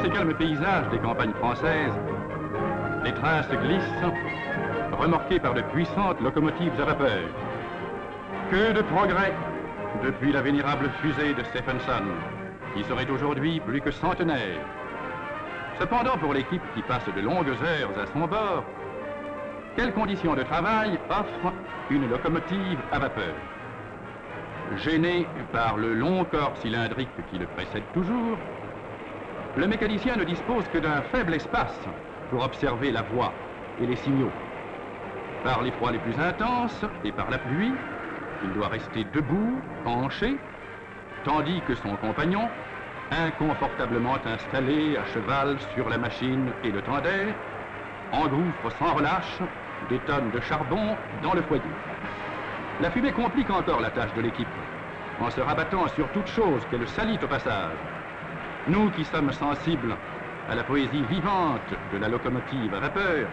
ces calmes paysages des campagnes françaises, les traces glissent, remorquées par de puissantes locomotives à vapeur. Que de progrès depuis la vénérable fusée de Stephenson, qui serait aujourd'hui plus que centenaire. Cependant, pour l'équipe qui passe de longues heures à son bord, quelles conditions de travail offre une locomotive à vapeur? Gêné par le long corps cylindrique qui le précède toujours, le mécanicien ne dispose que d'un faible espace pour observer la voie et les signaux. Par les froids les plus intenses et par la pluie, il doit rester debout, penché, tandis que son compagnon, inconfortablement installé à cheval sur la machine et le tender, engouffre sans relâche des tonnes de charbon dans le foyer. La fumée complique encore la tâche de l'équipe, en se rabattant sur toute chose qu'elle salit au passage. Nous qui sommes sensibles à la poésie vivante de la locomotive à vapeur,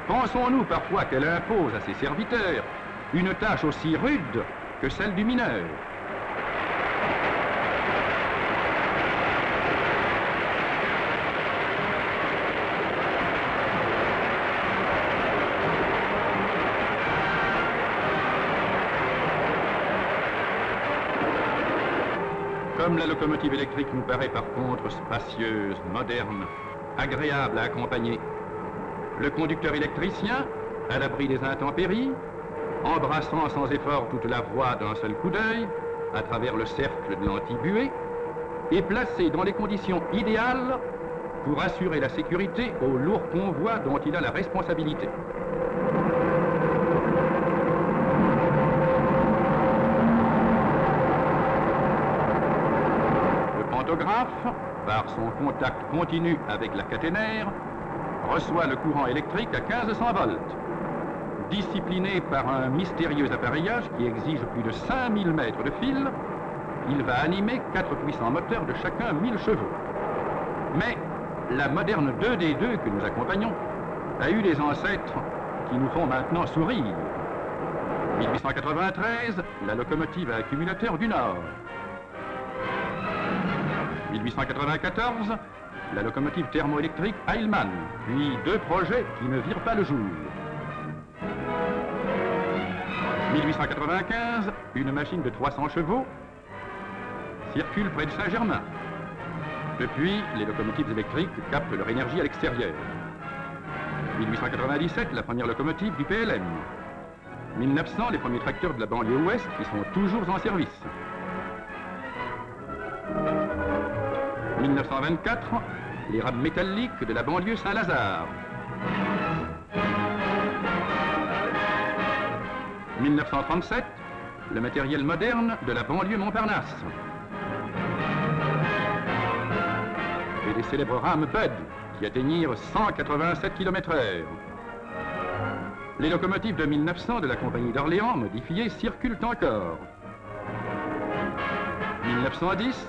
pensons-nous parfois qu'elle impose à ses serviteurs une tâche aussi rude que celle du mineur? Comme la locomotive électrique nous paraît par contre spacieuse, moderne, agréable à accompagner, le conducteur électricien, à l'abri des intempéries, embrassant sans effort toute la voie d'un seul coup d'œil, à travers le cercle de l'anti-buée, est placé dans les conditions idéales pour assurer la sécurité au lourd convoi dont il a la responsabilité. Le pantographe, par son contact continu avec la caténaire, reçoit le courant électrique à 1500 volts. Discipliné par un mystérieux appareillage qui exige plus de 5000 mètres de fil, il va animer 4 puissants moteurs de chacun 1000 chevaux. Mais la moderne 2D2 que nous accompagnons a eu des ancêtres qui nous font maintenant sourire. 1893, la locomotive à accumulateur du Nord. 1894, la locomotive thermoélectrique Heilmann, puis 2 projets qui ne virent pas le jour. 1895, une machine de 300 chevaux circule près de Saint-Germain. Depuis, les locomotives électriques captent leur énergie à l'extérieur. 1897, la première locomotive du PLM. 1900, les premiers tracteurs de la banlieue ouest qui sont toujours en service. 1924, les rames métalliques de la banlieue Saint-Lazare. 1937, le matériel moderne de la banlieue Montparnasse. Et les célèbres rames Budd qui atteignirent 187 km/h. Les locomotives de 1900 de la Compagnie d'Orléans modifiées circulent encore. 1910,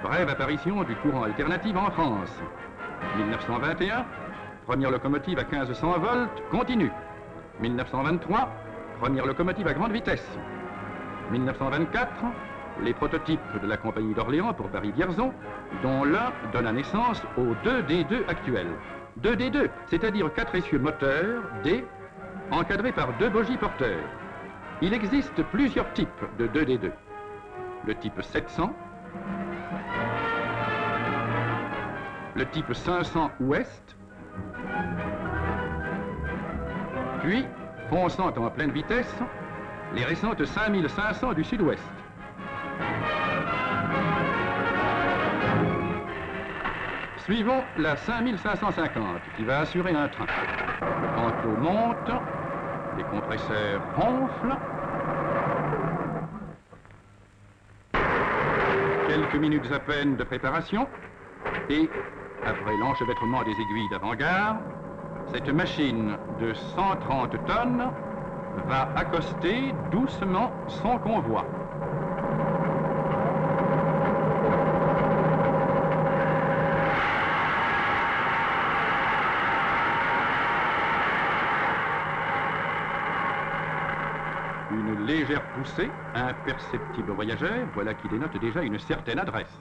brève apparition du courant alternatif en France. 1921, première locomotive à 1500 volts continue. 1923, première locomotive à grande vitesse. 1924, les prototypes de la Compagnie d'Orléans pour Paris-Vierzon, dont l'un donne naissance au 2D2 actuel. 2D2, c'est-à-dire 4 essieux moteurs D, encadrés par 2 bogies porteurs. Il existe plusieurs types de 2D2. Le type 700, le type 500 ouest, puis, fonçant en pleine vitesse, les récentes 5500 du sud-ouest. Suivons la 5550 qui va assurer un train. Le panneau monte, les compresseurs ronflent. Quelques minutes à peine de préparation et, après l'enchevêtrement des aiguilles d'avant-garde, cette machine de 130 tonnes va accoster doucement son convoi. Une légère poussée, imperceptible au voyageur, voilà qui dénote déjà une certaine adresse.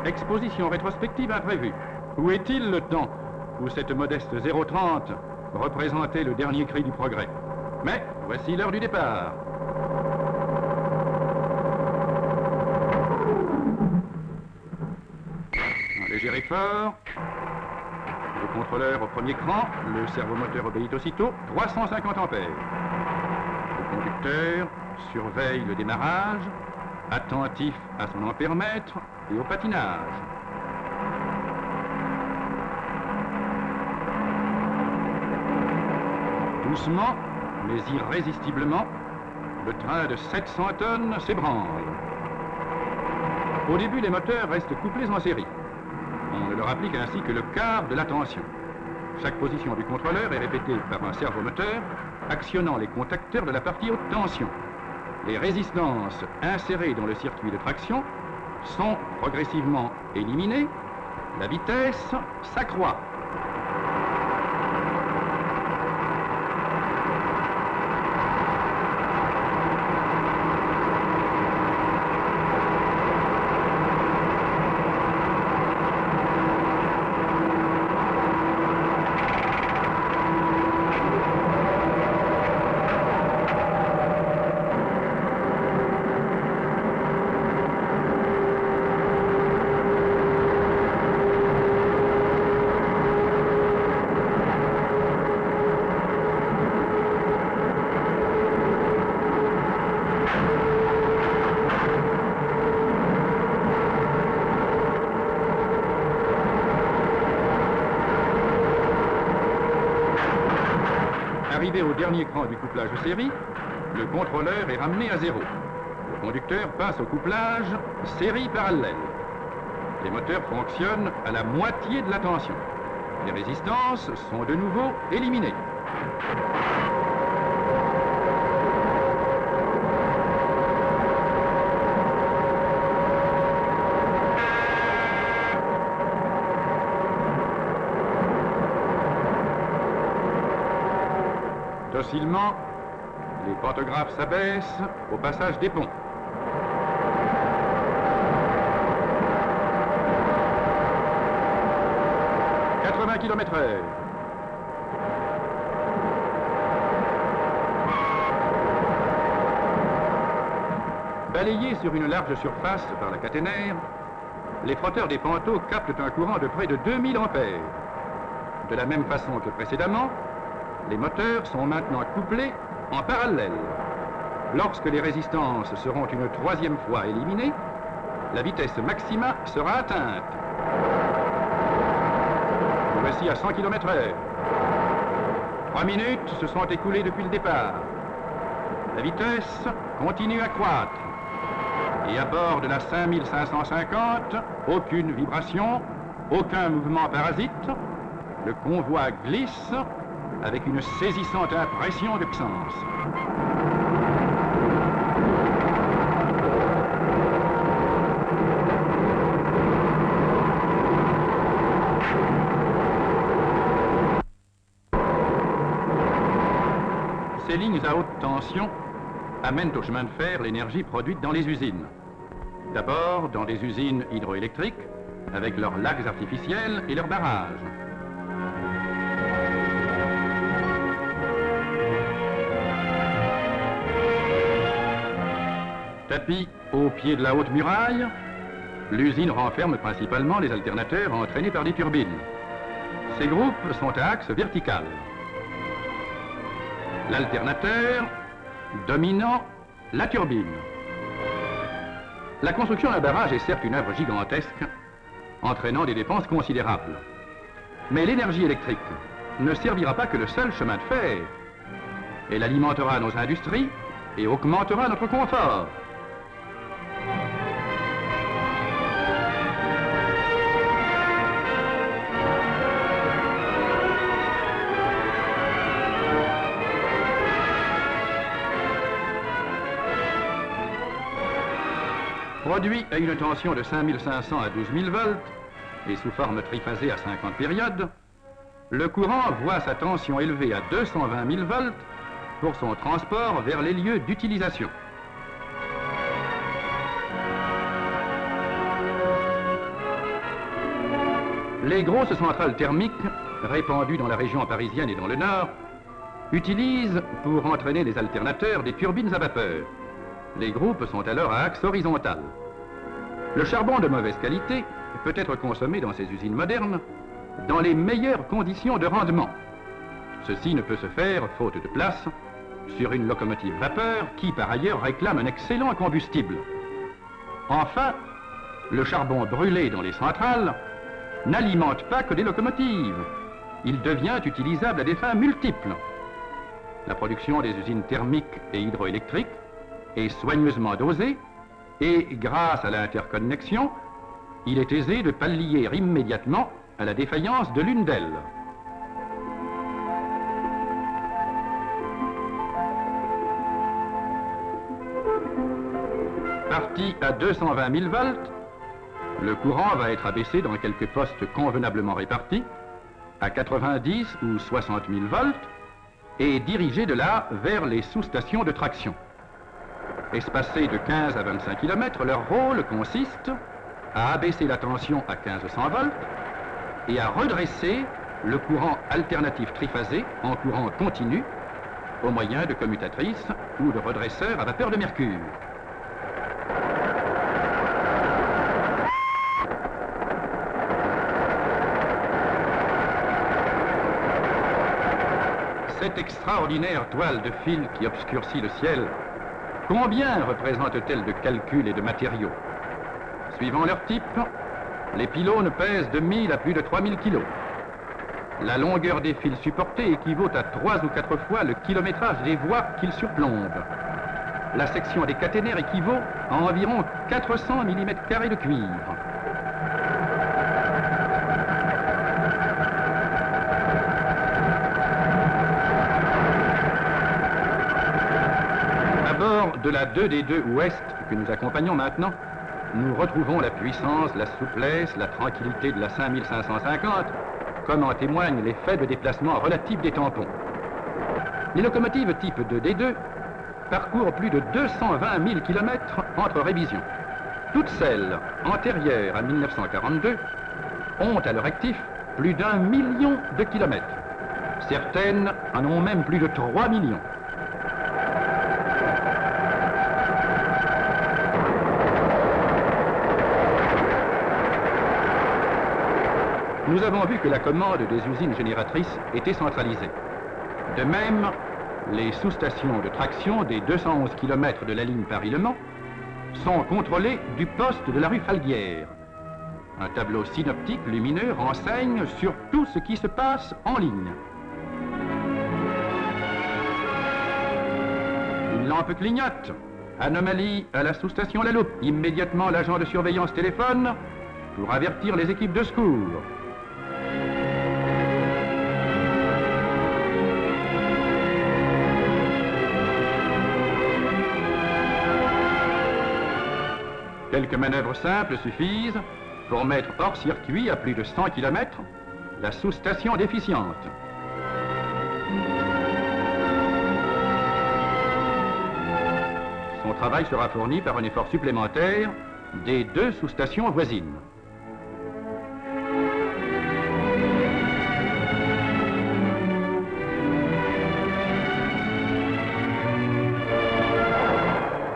Exposition rétrospective imprévue. Où est-il le temps où cette modeste 030 représentait le dernier cri du progrès? Mais voici l'heure du départ. Un léger effort. Le contrôleur au premier cran, le servomoteur obéit aussitôt, 350 ampères. Le conducteur surveille le démarrage, attentif à son ampèremètre et au patinage. Doucement, mais irrésistiblement, le train de 700 tonnes s'ébranle. Au début, les moteurs restent couplés en série. On ne leur applique ainsi que le quart de la tension. Chaque position du contrôleur est répétée par un servomoteur actionnant les contacteurs de la partie haute tension. Les résistances insérées dans le circuit de traction sont progressivement éliminées. La vitesse s'accroît. Arrivé au dernier cran du couplage série, le contrôleur est ramené à zéro. Le conducteur passe au couplage série parallèle. Les moteurs fonctionnent à la moitié de la tension. Les résistances sont de nouveau éliminées. Docilement, les pantographes s'abaissent au passage des ponts. « 80 km/h. Balayés sur une large surface par la caténaire, les frotteurs des panteaux captent un courant de près de 2000 ampères. De la même façon que précédemment, les moteurs sont maintenant couplés en parallèle. Lorsque les résistances seront une troisième fois éliminées, la vitesse maxima sera atteinte. Nous voici à 100 km/h. 3 minutes se sont écoulées depuis le départ. La vitesse continue à croître. Et à bord de la 5550, aucune vibration, aucun mouvement parasite. Le convoi glisse avec une saisissante impression de puissance. Ces lignes à haute tension amènent au chemin de fer l'énergie produite dans les usines. D'abord dans des usines hydroélectriques, avec leurs lacs artificiels et leurs barrages. Tapis au pied de la haute muraille, l'usine renferme principalement les alternateurs entraînés par des turbines. Ces groupes sont à axe vertical. L'alternateur dominant la turbine. La construction d'un barrage est certes une œuvre gigantesque, entraînant des dépenses considérables. Mais l'énergie électrique ne servira pas que le seul chemin de fer. Elle alimentera nos industries et augmentera notre confort. Produit à une tension de 5500 à 12 000 volts et sous forme triphasée à 50 périodes, le courant voit sa tension élevée à 220 000 volts pour son transport vers les lieux d'utilisation. Les grosses centrales thermiques, répandues dans la région parisienne et dans le Nord, utilisent pour entraîner les alternateurs des turbines à vapeur. Les groupes sont alors à axe horizontal. Le charbon de mauvaise qualité peut être consommé dans ces usines modernes dans les meilleures conditions de rendement. Ceci ne peut se faire, faute de place, sur une locomotive vapeur qui, par ailleurs, réclame un excellent combustible. Enfin, le charbon brûlé dans les centrales n'alimente pas que des locomotives. Il devient utilisable à des fins multiples. La production des usines thermiques et hydroélectriques est soigneusement dosée et, grâce à l'interconnexion, il est aisé de pallier immédiatement à la défaillance de l'une d'elles. Parti à 220 000 volts, le courant va être abaissé dans quelques postes convenablement répartis à 90 ou 60 000 volts et dirigé de là vers les sous-stations de traction. Espacés de 15 à 25 km, leur rôle consiste à abaisser la tension à 1500 volts et à redresser le courant alternatif triphasé en courant continu au moyen de commutatrices ou de redresseurs à vapeur de mercure. Cette extraordinaire toile de fil qui obscurcit le ciel, combien représente-t-elle de calculs et de matériaux? Suivant leur type, les pylônes pèsent de 1000 à plus de 3000 kg. La longueur des fils supportés équivaut à 3 ou 4 fois le kilométrage des voies qu'ils surplombent. La section des caténaires équivaut à environ 400 mm² de cuivre. À bord de la 2D2 Ouest que nous accompagnons maintenant, nous retrouvons la puissance, la souplesse, la tranquillité de la 5550, comme en témoignent les faibles déplacements relatifs des tampons. Les locomotives type 2D2 parcourent plus de 220 000 km entre révisions. Toutes celles antérieures à 1942 ont à leur actif plus d'1 million de kilomètres. Certaines en ont même plus de 3 millions. Nous avons vu que la commande des usines génératrices était centralisée. De même, les sous-stations de traction des 211 km de la ligne Paris-Le Mans sont contrôlées du poste de la rue Falguière. Un tableau synoptique lumineux renseigne sur tout ce qui se passe en ligne. Une lampe clignote. Anomalie à la sous-station La Loupe. Immédiatement, l'agent de surveillance téléphone pour avertir les équipes de secours. Quelques manœuvres simples suffisent pour mettre hors circuit à plus de 100 km la sous-station déficiente. Son travail sera fourni par un effort supplémentaire des 2 sous-stations voisines.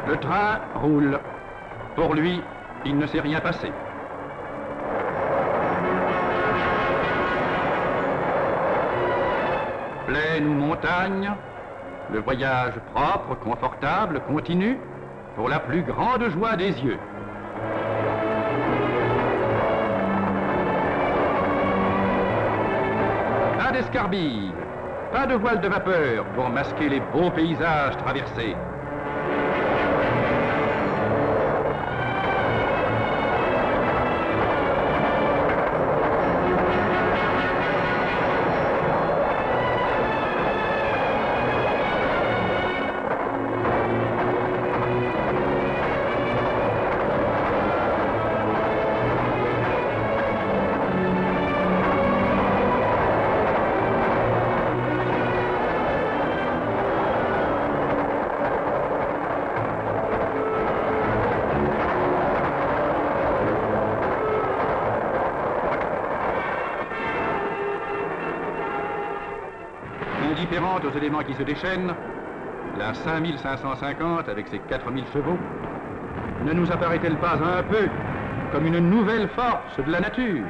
Le train roule. Pour lui, il ne s'est rien passé. Plaine ou montagne, le voyage propre, confortable, continue, pour la plus grande joie des yeux. Pas d'escarbille, pas de voile de vapeur pour masquer les beaux paysages traversés. adhérente aux éléments qui se déchaînent, la 5550 avec ses 4000 chevaux, ne nous apparaît-elle pas un peu comme une nouvelle force de la nature?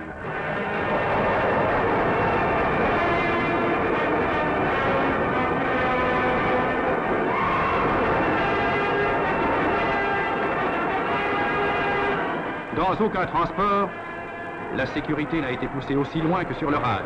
Dans aucun transport, la sécurité n'a été poussée aussi loin que sur le rail.